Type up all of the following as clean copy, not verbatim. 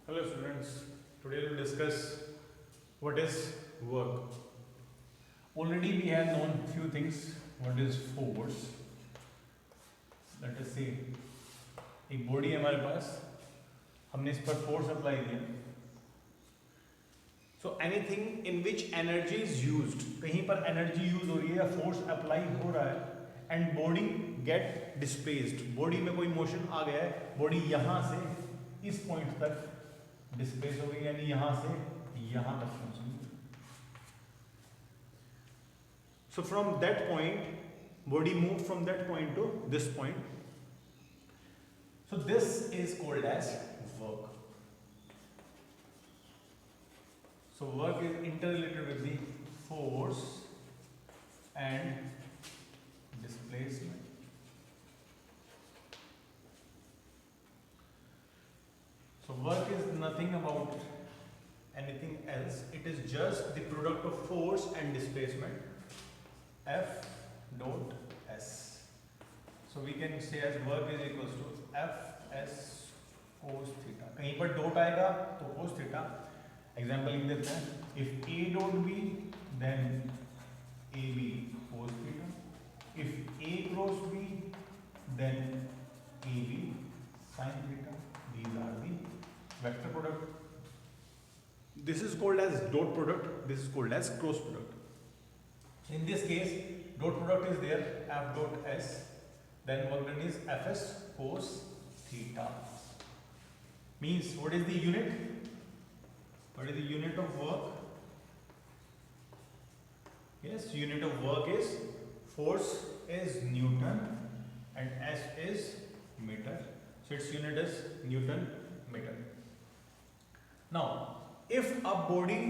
Hello students, today we'll discuss what is work. Already we have known few things. What is force? Let us say एक body है हमारे पास, हमने इस पर force apply किया. So anything in which energy is used, कहीं पर energy use हो रही है या फोर्स अप्लाई हो रहा है and body get displaced, body में कोई मोशन आ गया है, बॉडी यहां से इस पॉइंट तक डिस्प्लेस हो गई, यानी यहां से यहां तक पहुंच गई. So from that point body move from that point to this point. So this is called as work. So work is interrelated with the force and displacement. So work is nothing about anything else. It is just the product of force and displacement. F dot S. So we can say as work is equals to F S cos theta. कहीं पर dot आएगा तो cos theta. Example लिख देते हैं. If A dot B then A B cos theta. If A cross B then A B sine theta. These are the vector product. This is called as dot product, this is called as cross product. In this case dot product is there F dot S, then work done is F S cos theta. Means what is the unit? What is the unit of work? Yes, unit of work is force is Newton and S is meter. So its unit is Newton meter. Now, if a body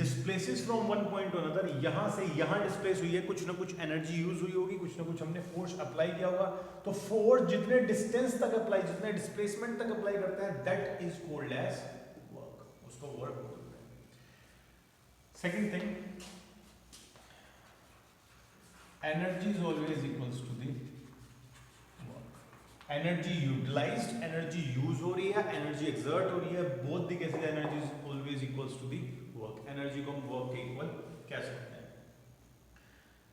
displaces from one point to another, यहाँ से यहाँ displace हुई है, कुछ ना कुछ energy use हुई होगी, कुछ ना कुछ हमने force apply किया होगा, तो force जितने distance तक apply, जितने displacement तक apply करते हैं, that is called as उसको वर्क बोलते हैं. Second thing, energy is always equals to the work. Energy utilized, energy use हो रही है, एनर्जी एक्सर्ट हो रही है, both the cases energy is always equals to the work. Energy को हम वर्क के इक्वल कह सकते हैं.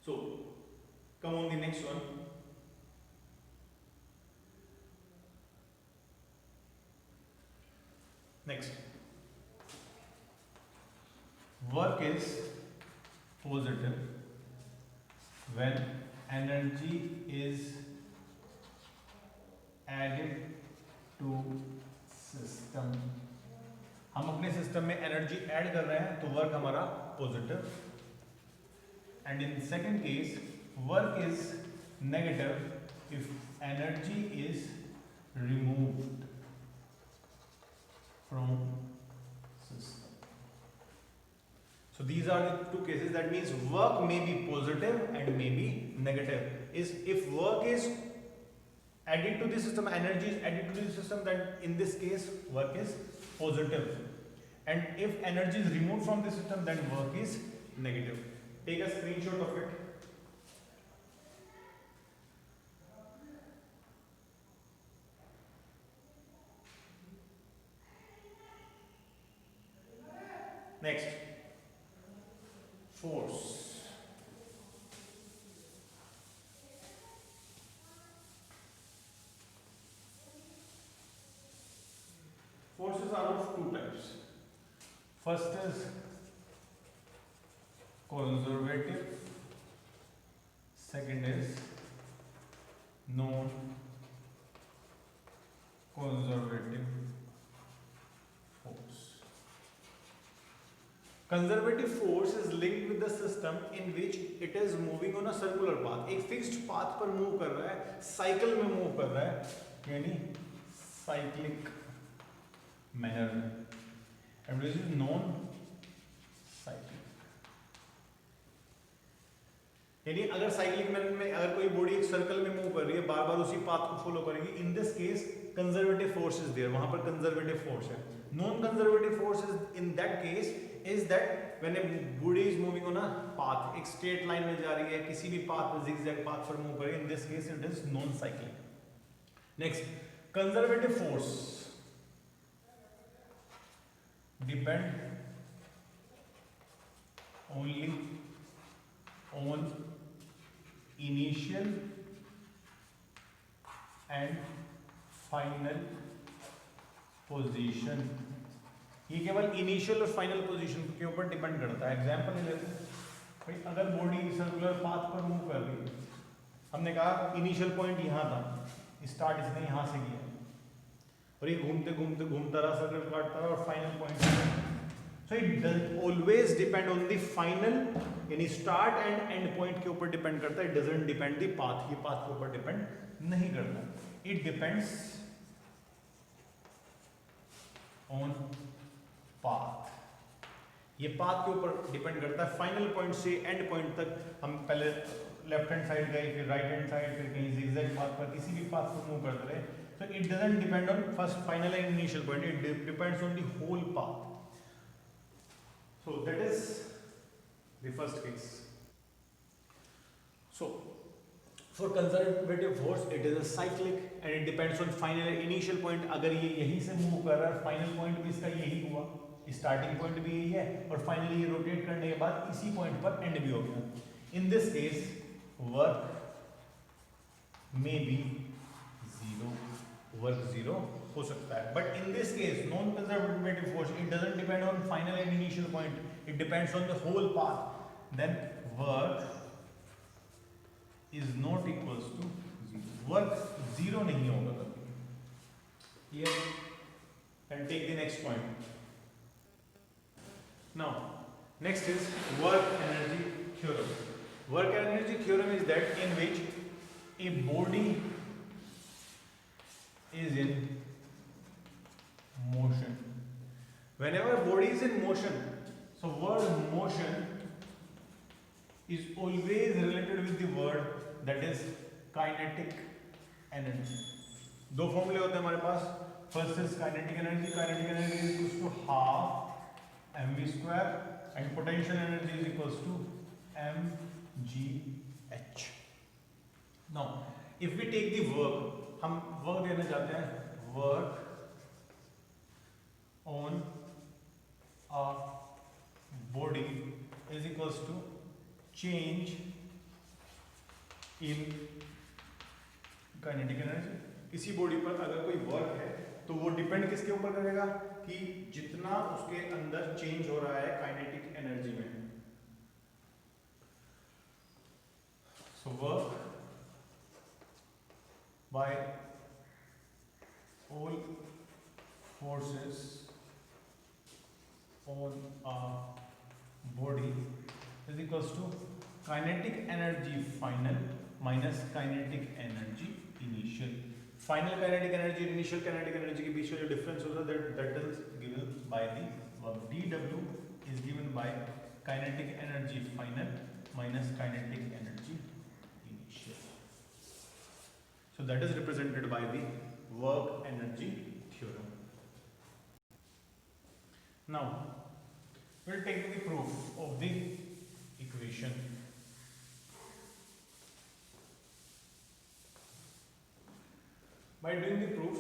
So come on the next one. Next, work is positive when energy is added to system. हम अपने सिस्टम में एनर्जी ऐड कर रहे हैं तो वर्क हमारा positive. And in second case work is negative if energy is removed from system. So these are the two cases. That means work may be positive and may be negative. Is if work is added to the system, energy is added to the system, then in this case work is positive. And if energy is removed from the system, then work is negative. Take a screenshot of it. Next, force. Forces are of two types. First is conservative, second is non-conservative force. Conservative force is linked with the system in which it is moving on a circular path. एक fixed path पर move कर रहा है, cycle में move कर रहा है, यानी cyclic manner में. And this is non-cyclic. यानी अगर cyclic manner में अगर कोई body एक circle में move कर रही है, बार बार उसी path को follow करेगी, in this case conservative force is there. वहाँ पर conservative force है. Non-conservative force is in that case is that when a body is moving on a path, एक straight line में जा रही है, किसी भी path पर zigzag path पर move करेगी, in this case it is non-cyclic. Next, conservative force. depend only on initial and final position. ये केवल इनिशियल और फाइनल पोजीशन के ऊपर डिपेंड करता है। एग्जांपल ले लेते हैं भाई, अगर बॉडी सर्कुलर पाथ पर मूव कर रही है, हमने कहा इनिशियल पॉइंट यहाँ था, स्टार्ट इसने यहाँ से किया और ये घूमते घूमते घूमता रहा, सर्कल काटता रहा और final point. So it does always depend on the final, यानी स्टार्ट एंड एंड पॉइंट के ऊपर डिपेंड करता है। It doesn't depend the path, ये पाथ के ऊपर डिपेंड नहीं करता। इट डिपेंड्स ऑन पाथ, ये पाथ के ऊपर डिपेंड करता है। फाइनल पॉइंट से एंड पॉइंट तक हम पहले लेफ्ट हैंड साइड गए, फिर राइट हैंड साइड, फिर कहीं जिगजैग पाथ पर किसी भी पाथ पर मूव करते रहे। So it doesn't depend on first, final and initial point. It depends on the whole path. So that is the first case. So for conservative force, it is a cyclic and it depends on final and initial point. अगर ये यहीं से move कर रहा है, final point भी इसका यही हुआ, starting point भी यही है और finally ये rotate करने के बाद इसी point पर end भी हो गया। In this case, work may be zero. Work zero हो सकता है, but in this case non conservative force, it doesn't depend on final and initial point, it depends on the whole path, then work is not equals to zero. Work zero नहीं होगा कभी। ये can take the next point. Now next is work energy theorem. Work energy theorem is that in which a body is in motion. Whenever body is in motion, so word motion is always related with the word that is kinetic energy. दो फॉर्मूले होते हैं हमारे पास। First is kinetic energy is equals to half mv square and potential energy is equals to mgh. Now if we take the work, हम work देना चाहते हैं, work on a body is equals to change in kinetic energy. किसी body पर अगर कोई work है तो वो डिपेंड किसके ऊपर करेगा कि जितना उसके अंदर चेंज हो रहा है काइनेटिक एनर्जी में। So work by all forces on a body is equals to kinetic energy final minus kinetic energy initial. Final kinetic energy और initial kinetic energy के बीच में जो difference होता है that is given by the work. dW is given by kinetic energy final minus kinetic energy initial. So that is represented by the work energy theorem. Now we'll take the proof of the equation. By doing the proof,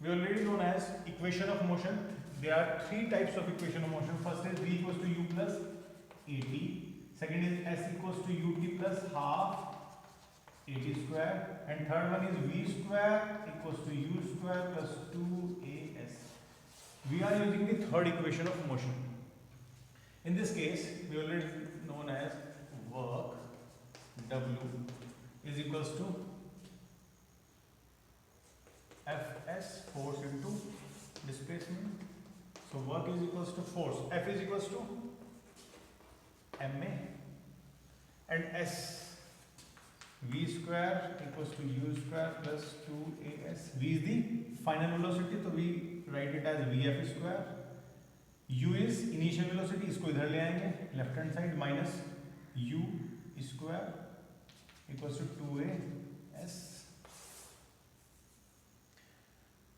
we already known as equation of motion. There are three types of equation of motion. First is V equals to U plus AT. Second is S equals to UT plus half AT square, and third one is V square equals to U square plus 2AS. We are using the third equation of motion. In this case, we already known as work W is equals to Fs, force into displacement. So work is equals to force. F is equals to ma, and S v square equals to u square plus 2as. V is the final velocity, so we write it as vf square. U is initial velocity, इसको इधर ले आएंगे left hand side, minus u square equals to 2as.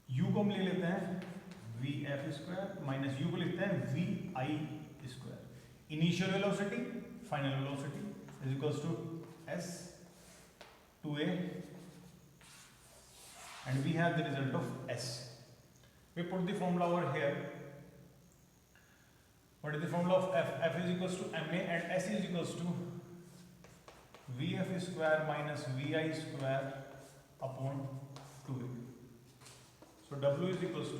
u को हम ले लेते हैं vf square minus u को लिखते हैं vi square. Initial velocity, final velocity is equals to s 2a, and we have the result of s. We put the formula over here. What is the formula of F? F is equals to ma and S is equals to Vf square minus Vi square upon 2a. So W is equals to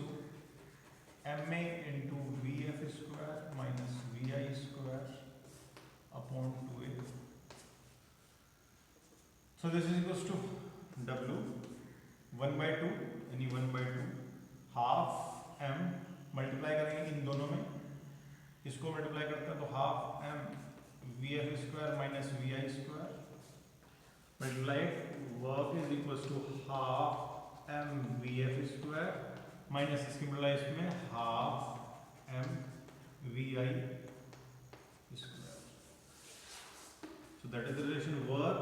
ma into Vf square minus Vi square upon 2a. So this is equals to W 1 by 2 यानी 1 by 2 half m multiply करेंगे इन दोनों में, इसको multiply करते हैं तो half m Vf square minus Vi square multiply work is equals to half m Vf square minus इसकी multiply इसमें half m Vi square. So that is the relation work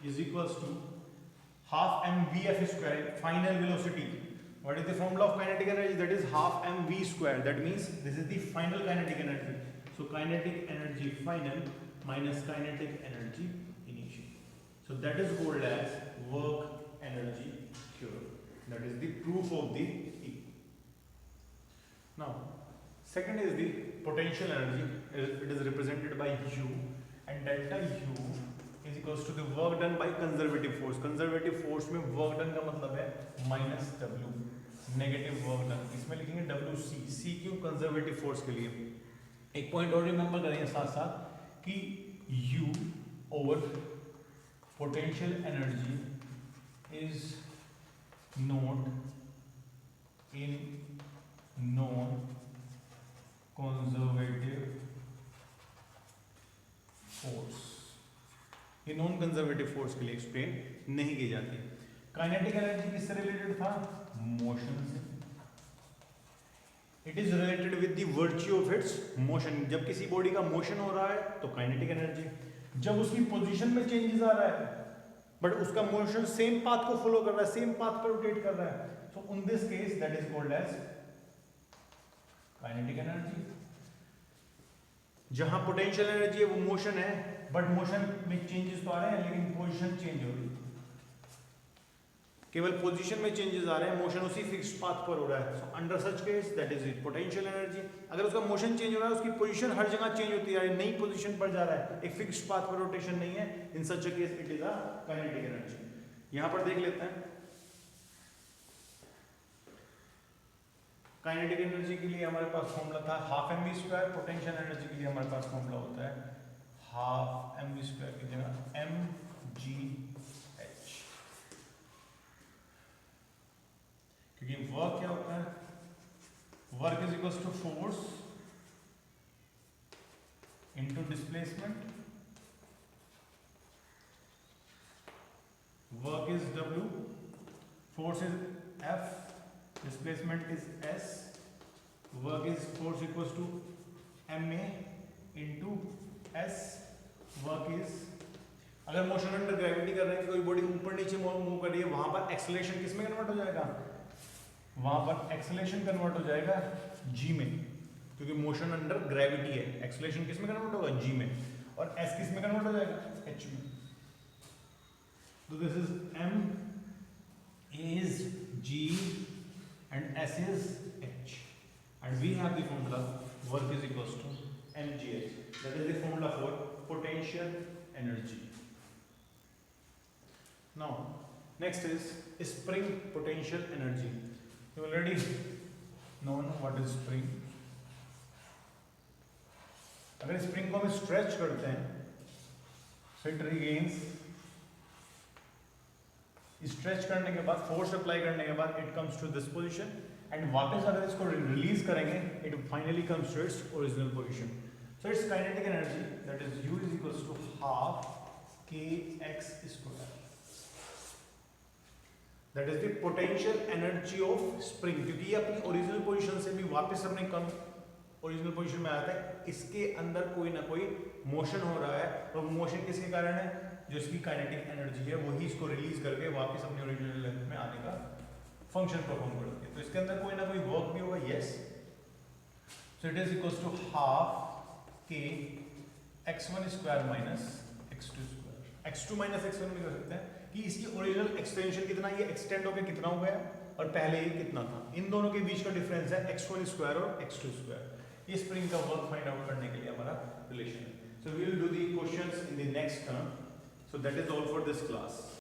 is equals to half m Vf square, final velocity. What is the formula of kinetic energy? That is half m V square. That means this is the final kinetic energy. So kinetic energy final minus kinetic energy initial. So that is called as work energy theorem. That is the proof of the E. Now, second is the potential energy. It is represented by U, and delta U is equals to the work done by conservative force. Conservative force में work done का मतलब है minus W, negative work done. इसमें लिखेंगे WC. C क्यों? conservative force के लिए. एक पॉइंट और रिमेंबर करेंगे साथ साथ कि U over potential energy is not in non-conservative force. ये नॉन कंजर्वेटिव फोर्स के लिए एक्सप्लेन नहीं की जाती. काइनेटिक एनर्जी किससे रिलेटेड था? मोशन से. It is related with the virtue of its motion. जब किसी बॉडी का मोशन हो रहा है तो काइनेटिक एनर्जी, जब उसकी पोजीशन में चेंजेस आ रहा है बट उसका मोशन सेम पाथ को फॉलो कर रहा है, सेम पाथ पर रोटेट कर रहा है, so in this case that is called as kinetic energy. जहां पोटेंशियल एनर्जी है वो मोशन है बट मोशन में चेंजेस तो आ रहे हैं लेकिन पोजीशन चेंज हो रही है. केवल पोजीशन में चेंजेस आ रहे हैं, मोशन उसी फिक्स्ड पाथ पर हो रहा है. So under such case that is potential energy. अगर उसका मोशन चेंज हो रहा है, उसकी पोजीशन हर जगह चेंज होती है, नई पोजीशन पर जा रहा है, एक फिक्स्ड पाथ पर रोटेशन नहीं है, in such case it is a kinetic energy. यहां पर देख लेते हैं. काइनेटिक एनर्जी के लिए हमारे पास फॉर्मूला था half m v square. Potential energy के लिए हमारे पास फॉर्मूला होता है हाफ एम वी स्क्वायर की जगह एम जी एच. क्योंकि वर्क क्या होता है? Work is equals to force into displacement. Work is W, force is F, displacement is S. Work is force equals to ma into S. Work is, अगर motion under gravity कर रहे हैं, कोई body ऊपर नीचे मूव कर रही है, वहां पर एक्सेलरेशन किस में कन्वर्ट हो जाएगा? वहां पर एक्सेलरेशन कन्वर्ट हो जाएगा g में, क्योंकि मोशन अंडर ग्रेविटी है. एक्सेलरेशन किस में कन्वर्ट होगा? g में. और s किस में कन्वर्ट हो जाएगा? h में. तो this is m is g and S is H, and we have the formula work is equals to mgh. That is the formula for potential energy. Now next is spring potential energy. You already know what is spring. अगर spring को हम stretch करते हैं so it regains. Stretch करने के बाद, force apply करने के बाद it comes to this position, and वापस अगर इसको रिलीज करेंगे it finally comes to its original position. So its kinetic energy that is U is equals to half kx square. That is the potential energy of spring. क्योंकि ये अपनी original position से भी वापस अपने कम ओरिजिनल पोजीशन में आता है, इसके अंदर कोई ना कोई मोशन हो रहा है, और मोशन किसके कारण है? जो इसकी काइनेटिक एनर्जी है वही इसको रिलीज करके वापस अपनी ओरिजिनल लेंथ में आने का फंक्शन परफॉर्म करती है. तो इसके अंदर कोई ना कोई वर्क भी होगा. Yes. So it is equals to half k x1 square minus x2 square. x2 minus x1 भी कर सकते हैं कि इसकी ओरिजिनल एक्सटेंशन कितना, ये एक्सटेंड होकर कितना हो गया और पहले ये कितना था. इन दोनों के बीच का डिफरेंस है x1 स्क्वायर और x2 स्क्वायर. ये स्प्रिंग का वर्क फाइंड आउट करने के लिए हमारा रिलेशन है. So we will do the questions in the next term. So that is all for this class.